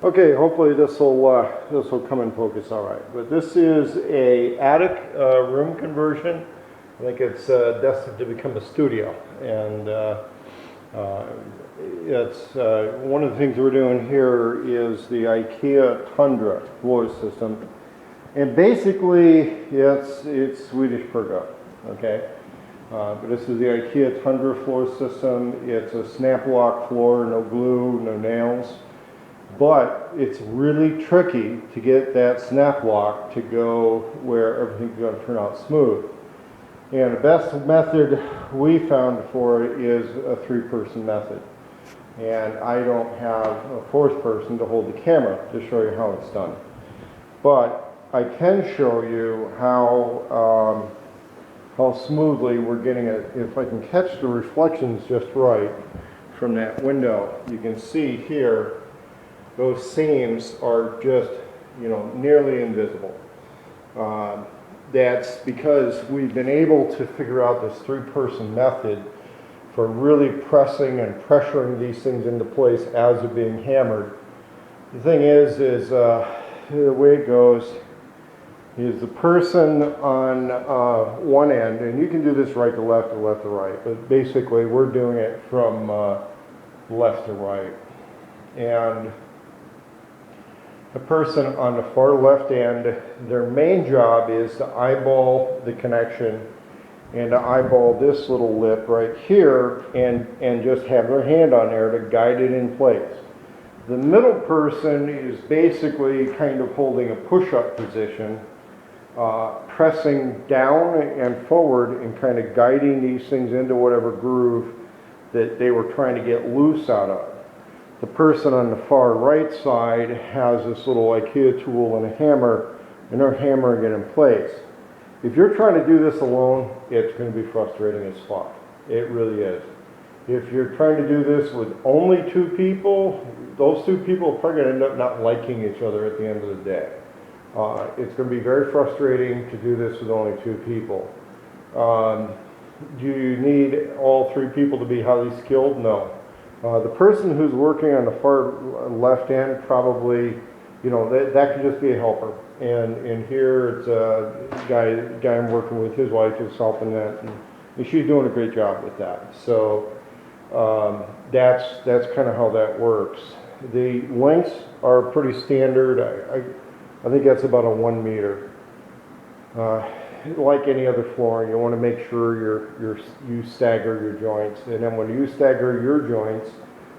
Okay, hopefully this will come in focus all right. But this is a attic room conversion. I think it's destined to become a studio, and it's one of the things we're doing here is the Ikea Tundra floor system, and basically it's Swedish Pergo. Okay. But this is the Ikea Tundra floor system. It's a snap lock floor, no glue, no nails. But it's really tricky to get that snap lock to go where everything's going to turn out smooth. And the best method we found for it is a 3-person method. And I don't have a 4th person to hold the camera to show you how it's done. But I can show you how smoothly we're getting it. If I can catch the reflections just right from that window, you can see here those seams are just, nearly invisible. That's because we've been able to figure out this 3-person method for really pressing and pressuring these things into place as they're being hammered. The thing is the way it goes is the person on one end, and you can do this right to left or left to right, but basically we're doing it from left to right. And the person on the far left end, their main job is to eyeball the connection and to eyeball this little lip right here and just have their hand on there to guide it in place. The middle person is basically kind of holding a push-up position, pressing down and forward and kind of guiding these things into whatever groove that they were trying to get loose out of. The person on the far right side has this little Ikea tool and a hammer, and they're hammering it in place. If you're trying to do this alone, it's going to be frustrating as fuck. It really is. If you're trying to do this with only 2 people, those 2 people are probably going to end up not liking each other at the end of the day. It's going to be very frustrating to do this with only 2 people. Do you need all 3 people to be highly skilled? No. The person who's working on the far left end probably, that can just be a helper. And here it's a guy I'm working with, his wife is helping that, and she's doing a great job with that. So that's kind of how that works. The lengths are pretty standard. I think that's about a 1 meter. Like any other flooring, you want to make sure you stagger your joints, and then when you stagger your joints,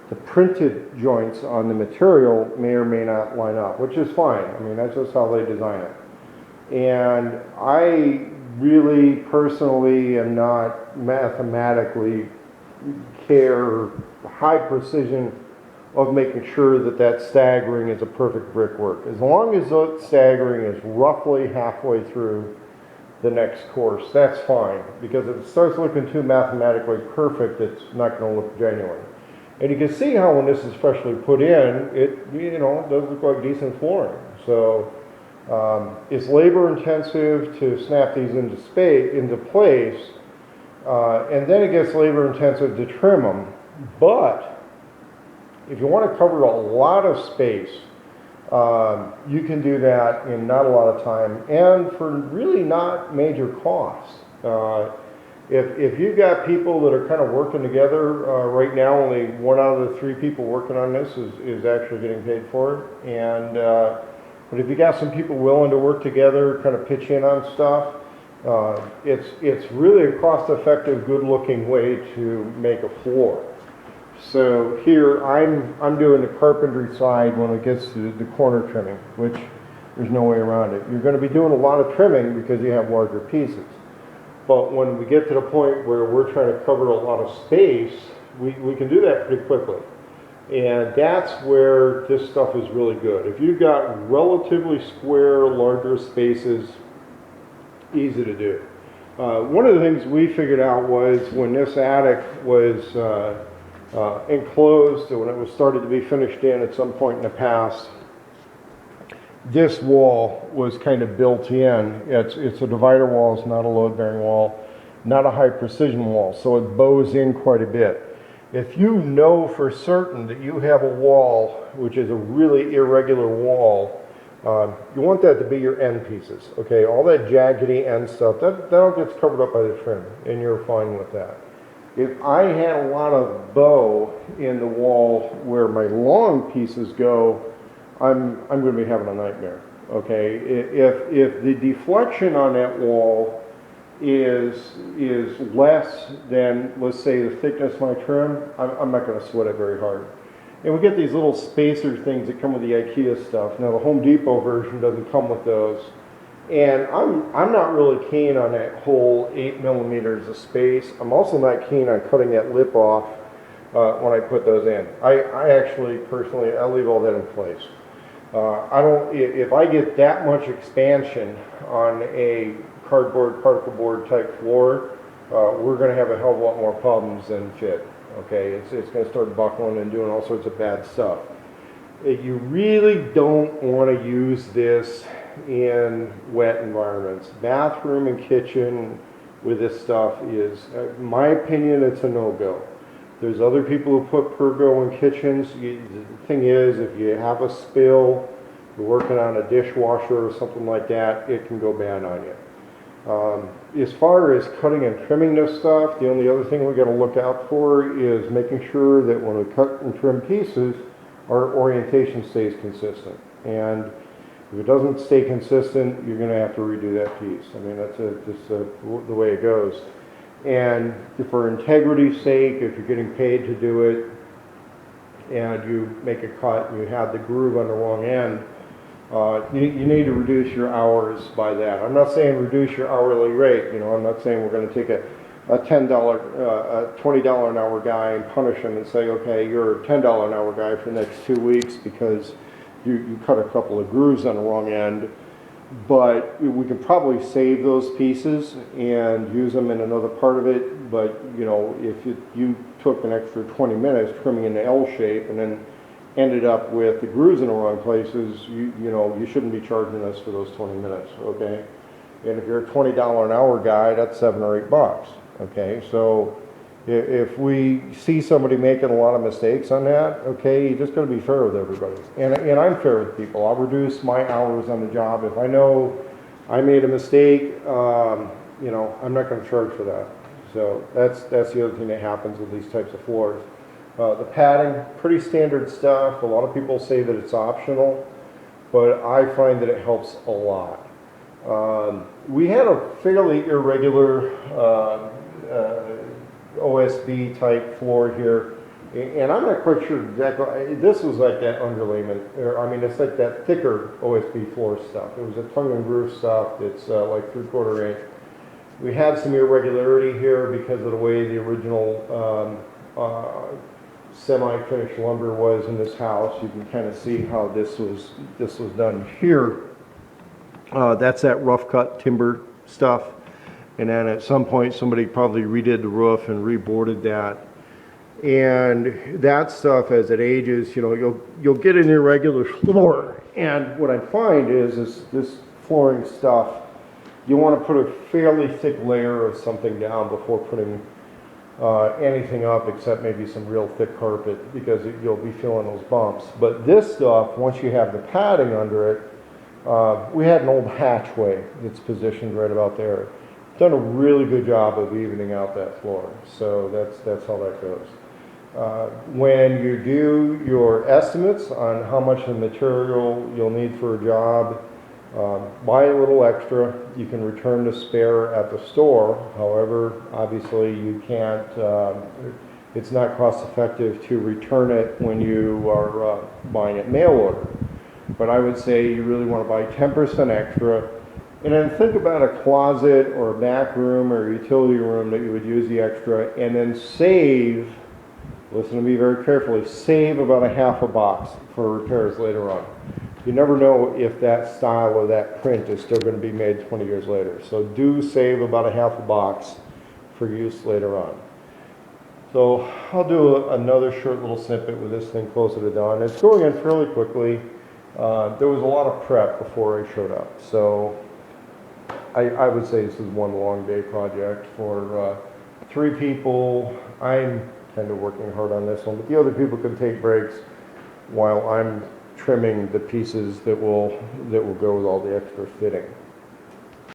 the printed joints on the material may or may not line up, which is fine. I mean, that's just how they design it. And I really personally am not mathematically care high precision of making sure that staggering is a perfect brickwork. As long as that staggering is roughly halfway through the next course, that's fine, because if it starts looking too mathematically perfect, it's not going to look genuine. And you can see how when this is freshly put in, it does look like decent flooring. So it's labor intensive to snap these into place, and then it gets labor intensive to trim them. But if you want to cover a lot of space, you can do that in not a lot of time and for really not major costs. If you've got people that are kind of working together, right now only 1 out of the 3 people working on this is actually getting paid for it. And but if you got some people willing to work together, kind of pitch in on stuff, it's really a cost-effective, good-looking way to make a floor. So here I'm doing the carpentry side when it gets to the corner trimming, which there's no way around it. You're going to be doing a lot of trimming because you have larger pieces. But when we get to the point where we're trying to cover a lot of space, we can do that pretty quickly. And that's where this stuff is really good. If you've got relatively square, larger spaces, easy to do. One of the things we figured out was when this attic was enclosed, when it was started to be finished in at some point in the past, this wall was kind of built in. It's a divider wall, it's not a load-bearing wall, not a high precision wall, so it bows in quite a bit. If you know for certain that you have a wall, which is a really irregular wall, you want that to be your end pieces, okay? All that jaggedy end stuff, that all gets covered up by the trim, and you're fine with that. If I had a lot of bow in the wall where my long pieces go, I'm going to be having a nightmare, okay? If the deflection on that wall is less than, let's say, the thickness of my trim, I'm not going to sweat it very hard. And we get these little spacer things that come with the Ikea stuff. Now the Home Depot version doesn't come with those. And I'm not really keen on that whole 8 millimeters of space. I'm also not keen on cutting that lip off when I put those in. I actually, personally, I leave all that in place. I don't, if I get that much expansion on a cardboard, particle board type floor, we're going to have a hell of a lot more problems than fit. Okay, it's going to start buckling and doing all sorts of bad stuff. You really don't want to use this in wet environments. Bathroom and kitchen with this stuff is, in my opinion, it's a no-go. There's other people who put Pergo in kitchens. The thing is, if you have a spill, you're working on a dishwasher or something like that, it can go bad on you. As far as cutting and trimming this stuff, the only other thing we got to look out for is making sure that when we cut and trim pieces, our orientation stays consistent. And if it doesn't stay consistent, you're going to have to redo that piece. I mean, that's just the way it goes. And for integrity's sake, if you're getting paid to do it, and you make a cut and you have the groove on the wrong end, you need to reduce your hours by that. I'm not saying reduce your hourly rate. You know, I'm not saying we're going to take a $10, $20 an hour guy and punish him and say, okay, you're a $10 an hour guy for the next 2 weeks because you cut a couple of grooves on the wrong end. But we can probably save those pieces and use them in another part of it. But, you know, if you took an extra 20 minutes trimming in the L shape and then ended up with the grooves in the wrong places, you know, you shouldn't be charging us for those 20 minutes, okay? And if you're a $20 an hour guy, that's $7 or $8, okay? So if we see somebody making a lot of mistakes on that, okay, you just got to be fair with everybody. And I'm fair with people. I'll reduce my hours on the job. If I know I made a mistake, you know, I'm not going to charge for that. So that's the other thing that happens with these types of floors. The padding, pretty standard stuff. A lot of people say that it's optional, but I find that it helps a lot. We had a fairly irregular OSB type floor here, and I'm not quite sure exactly. This was like that underlayment, I mean, it's like that thicker OSB floor stuff. It was a tongue and groove stuff that's like 3/4 inch. We had some irregularity here because of the way the original semi-finished lumber was in this house. You can kind of see how this was done here. That's that rough cut timber stuff. And then at some point somebody probably redid the roof and reboarded that. And that stuff, as it ages, you know, you'll get an irregular floor. And what I find is this flooring stuff, you want to put a fairly thick layer of something down before putting anything up except maybe some real thick carpet, because you'll be feeling those bumps. But this stuff, once you have the padding under it, we had an old hatchway that's positioned right about there. Done a really good job of evening out that floor. So that's how that goes. When you do your estimates on how much of the material you'll need for a job, buy a little extra. You can return the spare at the store. However, obviously you can't, it's not cost effective to return it when you are buying it mail order. But I would say you really want to buy 10% extra. And then think about a closet or a back room or a utility room that you would use the extra, and then save, listen to me very carefully, save about a half a box for repairs later on. You never know if that style or that print is still going to be made 20 years later. So do save about a half a box for use later on. So I'll do another short little snippet with this thing closer to done. It's going in fairly quickly. There was a lot of prep before I showed up. So I would say this is one long day project for 3 people. I'm kind of working hard on this one, but the other people can take breaks while I'm trimming the pieces that will go with all the extra fitting.